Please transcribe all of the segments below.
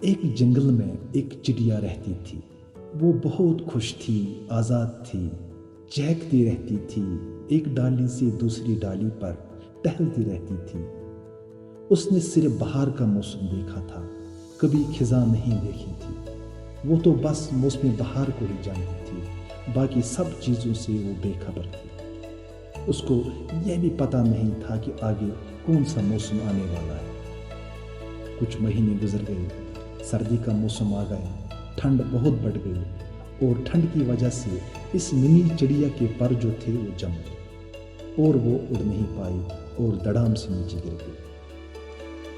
ایک جنگل میں ایک چڑیا رہتی تھی۔ وہ بہت خوش تھی، آزاد تھی، چہکتی رہتی تھی، ایک ڈالی سے دوسری ڈالی پر ٹہلتی رہتی تھی۔ اس نے صرف بہار کا موسم دیکھا تھا، کبھی خزاں نہیں دیکھی تھی۔ وہ تو بس موسم بہار کو ہی جانتی تھی، باقی سب چیزوں سے وہ بے خبر تھی۔ اس کو یہ بھی پتہ نہیں تھا کہ آگے کون سا موسم آنے والا ہے۔ کچھ مہینے گزر گئے، سردی کا موسم آ گیا، ٹھنڈ بہت بڑھ گئی، اور ٹھنڈ کی وجہ سے اس منی چڑیا کے پر جو تھے وہ جم گئے، اور وہ اڑ نہیں پائی اور دڑام سے نیچے گر گئی۔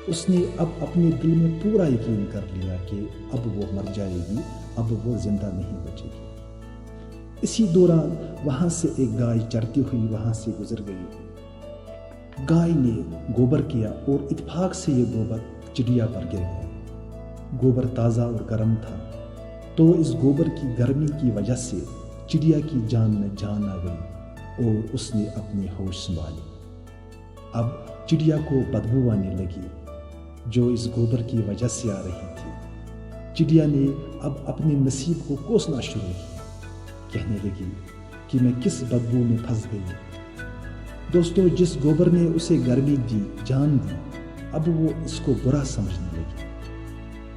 اس نے اب اپنے دل میں پورا یقین کر لیا کہ اب وہ مر جائے گی، اب وہ زندہ نہیں بچے گی۔ اسی دوران وہاں سے ایک گائے چرتی ہوئی وہاں سے گزر گئی۔ گائے نے گوبر کیا اور اتفاق سے یہ گوبر چڑیا پر گر گیا۔ گوبر تازہ اور گرم تھا، تو اس گوبر کی گرمی کی وجہ سے چڑیا کی جان میں جان آ گئی اور اس نے اپنی ہوش سنبھالی۔ اب چڑیا کو بدبو آنے لگی جو اس گوبر کی وجہ سے آ رہی تھی۔ چڑیا نے اب اپنے نصیب کو کوسنا شروع کیا، کہنے لگی کہ میں کس بدبو میں پھنس گئی۔ دوستو، جس گوبر نے اسے گرمی دی، جان دی، اب وہ اس کو برا سمجھنے لگی۔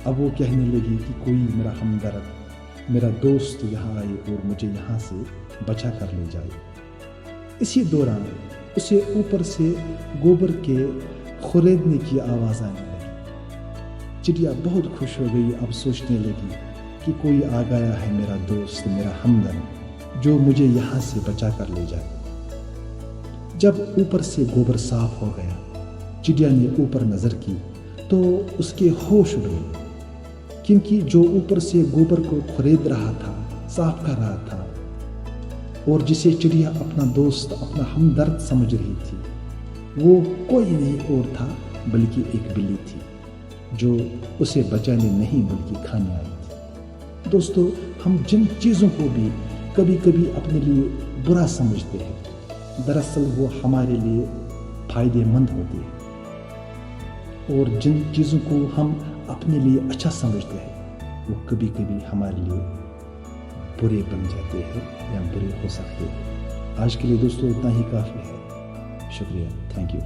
اب وہ کہنے لگی کہ کوئی میرا ہمدرد، میرا دوست یہاں آئے اور مجھے یہاں سے بچا کر لے جائے۔ اسی دوران اسے اوپر سے گوبر کے خریدنے کی آواز آنے لگی۔ چڑیا بہت خوش ہو گئی، اب سوچنے لگی کہ کوئی آ گیا ہے میرا دوست، میرا ہمدرد، جو مجھے یہاں سے بچا کر لے جائے۔ جب اوپر سے گوبر صاف ہو گیا، چڑیا نے اوپر نظر کی تو اس کے ہوش اڑ گئے، کیونکہ جو اوپر سے گوبر کو خرید رہا تھا، صاف کر رہا تھا، اور جسے چڑیا اپنا دوست، اپنا ہمدرد سمجھ رہی تھی، وہ کوئی نہیں اور تھا بلکہ ایک بلی تھی جو اسے بچانے نہیں بلکہ کھانے آئی تھی۔ دوستو، ہم جن چیزوں کو بھی کبھی کبھی اپنے لیے برا سمجھتے ہیں، دراصل وہ ہمارے لیے فائدے مند ہوتی ہے، اور جن چیزوں کو ہم اپنے لیے اچھا سمجھتے ہیں وہ کبھی کبھی ہمارے لیے برے بن جاتے ہیں یا برے ہو سکتے ہیں۔ آج کے لیے دوستو اتنا ہی کافی ہے۔ شکریہ، تھینک یو۔